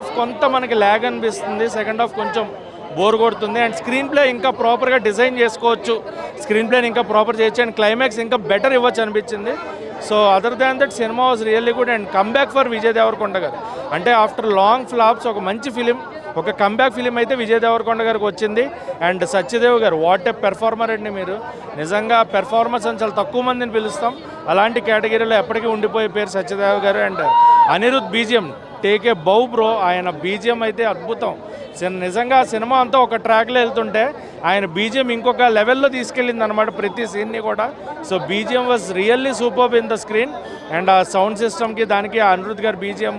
కొంత మనకి ల్యాగ్ అనిపిస్తుంది, సెకండ్ హాఫ్ కొంచెం బోర్ కొడుతుంది. అండ్ స్క్రీన్ ప్లే ఇంకా ప్రాపర్గా డిజైన్ చేసుకోవచ్చు, స్క్రీన్ ప్లేని ఇంకా ప్రాపర్ చేయొచ్చు, అండ్ క్లైమాక్స్ ఇంకా బెటర్ ఇవ్వచ్చు అనిపించింది. So other than that cinema was really good and comeback for Vijay Deverakonda garu. అంటే ఆఫ్టర్ లాంగ్ ఫ్లాప్స్ ఒక మంచి ఫిలిం, ఒక కంబ్యాక్ ఫిలిం అయితే విజయ్ దేవరకొండ గారికి వచ్చింది. అండ్ సత్యదేవ్ గారు వాట్ ఏ పెర్ఫార్మర్ అండి. మీరు నిజంగా పెర్ఫార్మన్స్ అని చాలా తక్కువ మందిని పిలుస్తాం, అలాంటి కేటగిరీలో ఎప్పటికీ ఉండిపోయే పేరు సత్యదేవ్ గారు. And Anirudh BGM take a bow bro, ఆయన బీజిఎం అయితే అద్భుతం. నిజంగా సినిమా అంతా ఒక ట్రాక్లో వెళ్తుంటే ఆయన బీజిఎం ఇంకొక లెవెల్లో తీసుకెళ్ళింది అనమాట ప్రతి సీన్ని కూడా. So BGM was really superb in the screen. And ఆ సౌండ్ సిస్టమ్కి దానికి అనిరుద్ గారు బీజిఎం,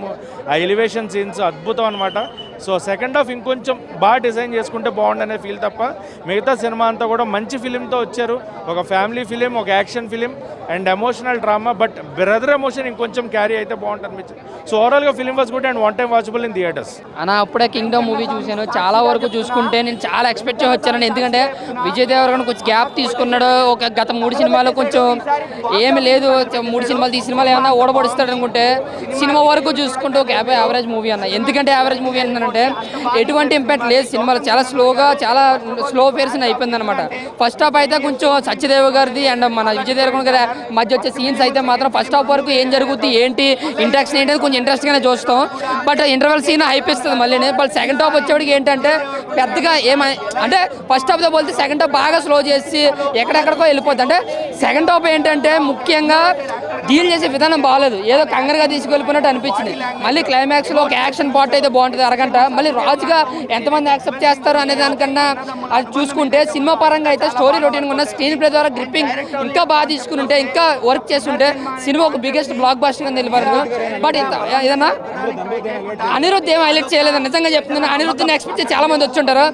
ఆ ఎలివేషన్ సీన్స్ అద్భుతం అనమాట. సో సెకండ్ హాఫ్ ఇంకొంచెం బాగా డిజైన్ చేసుకుంటే బాగుండనే ఫీల్ తప్ప మిగతా సినిమా అంతా కూడా మంచి ఫిలింతో వచ్చారు. ఒక ఫ్యామిలీ ఫిలిం, ఒక action film and emotional drama. But brother emotion ఇంకొంచెం క్యారీ అయితే బాగుంటుంది అనిపించింది. సో ఓవరాల్గా film was good and one time watchable in theatres. అన్న అప్పుడే కింగ్డమ్ మూవీ చూశాను, చాలా వరకు చూసుకుంటే నేను చాలా ఎక్స్పెక్ట్ చేసి వచ్చాను. ఎందుకంటే విజయ్ దేవరకొండ కొంచెం గ్యాప్ తీసుకున్నాడు. ఒక గత 3 సినిమాలు కొంచెం ఏమి లేదు, 3 సినిమాలు ఈ సినిమాలు ఏమన్నా ఓడబడిస్తాడు అనుకుంటే సినిమా వరకు చూసుకుంటూ ఒక యావరేజ్ మూవీ అన్న. ఎందుకంటే యావరేజ్ మూవీ అంటే ఎటువంటి ఇంపాక్ట్ లేదు సినిమాలో, చాలా స్లోగా, చాలా స్లో పేర్సన్ అయిపోయింది అనమాట. ఫస్ట్ హాఫ్ అయితే కొంచెం సత్యదేవ్ గారిది అండ్ మన విజయ్ దేవరకొండ గారి మధ్య వచ్చే సీన్స్ అయితే మాత్రం ఫస్ట్ హాఫ్ వరకు ఏం జరుగుతుంది ఏంటి ఇంట్రాక్షన్ ఏంటి కొంచెం ఇంట్రెస్ట్గానే చూస్తాం. బట్ ఇంటర్వెల్ సీన్ అయిపోతుంది మళ్ళీ. బట్ సెకండ్ హాఫ్ వచ్చేవాడికి ఏంటంటే పెద్దగా అంటే ఫస్ట్ హాఫ్తో పోలితే సెకండ్ హాఫ్ బాగా స్లో చేసి ఎక్కడెక్కడికో వెళ్ళిపోద్ది. అంటే సెకండ్ హాఫ్ ఏంటంటే ముఖ్యంగా డీల్ చేసే విధానం బాగాలేదు, ఏదో కంగారుగా తీసుకెళ్ళిపోయినట్టు అనిపించింది. మళ్ళీ క్లైమాక్స్లో ఒక యాక్షన్ పార్ట్ అయితే బాగుంటుంది అరగంట. మళ్ళీ రాజుగా ఎంతమంది యాక్సెప్ట్ చేస్తారు అనే దానికన్నా అది చూసుకుంటే సినిమా పరంగా అయితే స్టోరీ రొటీన్గా ఉన్న స్క్రీన్ ప్లే ద్వారా గ్రిప్పింగ్ ఇంకా బాగా తీసుకుని ఉంటే, ఇంకా వర్క్ చేస్తుంటే సినిమా ఒక బిగ్గెస్ట్ బ్లాక్ బాస్టర్గా నిలబడదు. బట్ ఏదన్నా అనిరుద్ధ్ ఏం హైలైట్ చేయలేదు నిజంగా చెప్తున్నాను. అనిరుద్ధ్ని ఎక్స్పెక్ట్ చేసి చాలా మంది వచ్చి ఉంటారు.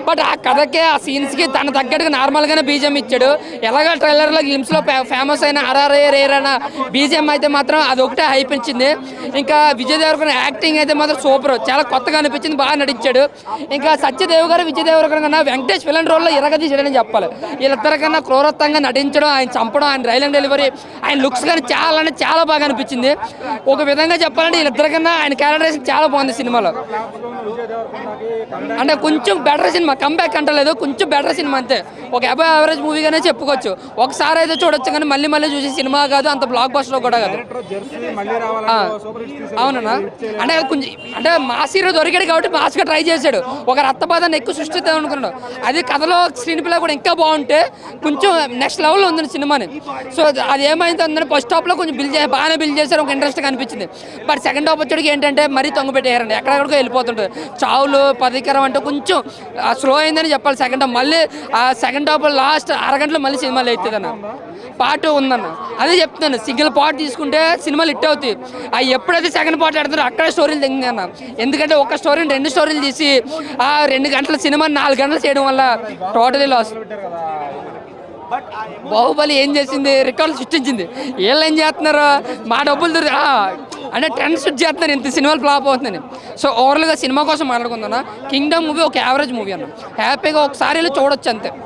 బట్ ఆ కథకే ఆ సీన్స్కి తన తగ్గట్టుగా నార్మల్గానే బీజిఎం ఇచ్చాడు. ఎలాగ ట్రైలర్లో గ్లిమ్స్లో ఫేమస్ అయిన ఆర్ఆర్ఏ రేరైన బీజిఎం అయితే మాత్రం అది ఒకటే హైపించింది. ఇంకా విజయ్ దేవరకొండ యాక్టింగ్ అయితే మాత్రం సూపర్, చాలా కొత్తగా అనిపించింది, బాగా నటించాడు. ఇంకా సత్యదేవ్ గారు విజయ్ దేవరకొండ కన్నా వెంకటేష్ విలన్ రోల్లో ఇరగదీశాడని చెప్పాలి. వీళ్ళిద్దరికన్నా క్రూరత్వంగా నటించడం, ఆయన చంపడం, ఆయన రైలింగ్ డెలివరీ, ఆయన లుక్స్ కానీ చాలా బాగా అనిపించింది. ఒక విధంగా చెప్పాలంటే వీళ్ళిద్దరికన్నా ఆయన క్యారెక్టరేషన్ చాలా బాగుంది సినిమాలో. అంటే కొంచెం బెటర్ సినిమా, కంబ్యాక్ అంటలేదు, కొంచెం బెటర్ సినిమా అంతే. ఒక అబౌవ్ యావరేజ్ మూవీగానే చెప్పుకోవచ్చు. ఒకసారి అయితే చూడొచ్చు కానీ మళ్ళీ చూసే సినిమా కాదు, అంత బ్లాక్ బస్టర్ కూడా కాదు. అవునన్నా, అంటే కొంచెం అంటే మాస్ హీరో దొరికాడు కాబట్టి మాస్గా ట్రై చేశాడు, ఒక రక్తపాతాన్ని ఎక్కువ సృష్టిద్దాం అనుకున్నాడు. అది కథలో స్క్రీన్ ప్లే కూడా ఇంకా బాగుంటే కొంచెం నెక్స్ట్ లెవెల్లో ఉంది సినిమాని. సో అది ఏమైంది అందరూ ఫస్ట్ హాఫ్లో కొంచెం బాగానే బిల్డ్ చేశారు, ఒక ఇంట్రెస్ట్గా అనిపించింది. బట్ సెకండ్ హాఫ్ వచ్చేటికి ఏంటంటే మరీ తొంగ పెట్టేయారండి, ఎక్కడెక్కడికో వెళ్ళిపోతుంటుంది. చావులు పదికరం అంటే కొంచెం స్లో అయిందని చెప్పాలి సెకండ్ హాఫ్. మళ్ళీ ఆ సెకండ్ హాఫ్ లాస్ట్ అరగంటలో మళ్ళీ సినిమాలు అవుతుంది అన్న, పార్ట్ ఉందన్న. అదే చెప్తున్నాను, సింగిల్ పార్ట్ తీసుకుంటే సినిమాలు హిట్ అవుతాయి. అవి ఎప్పుడైతే సెకండ్ పార్ట్ ఆడుతారో అక్కడే స్టోరీలు తెగింది అన్న. ఎందుకంటే ఒక స్టోరీని 2 స్టోరీలు తీసి ఆ 2 గంటల సినిమాని 4 గంటలు చేయడం వల్ల టోటలీ లాస్. బాహుబలి ఏం చేసింది, రికార్డులు సృష్టించింది. వీళ్ళు ఏం చేస్తున్నారు, మా డబ్బులు అంటే ట్రెండ్ సెట్ చేస్తున్నారు, ఇంత సినిమాలు ఫ్లాప్ అవుతుందని. సో ఓవరాల్గా సినిమా కోసం మాట్లాడుకుంటున్నా, కింగ్డమ్ మూవీ ఒక యావరేజ్ మూవీ అన్న, హ్యాపీగా ఒకసారి వెళ్ళి చూడొచ్చు అంతే.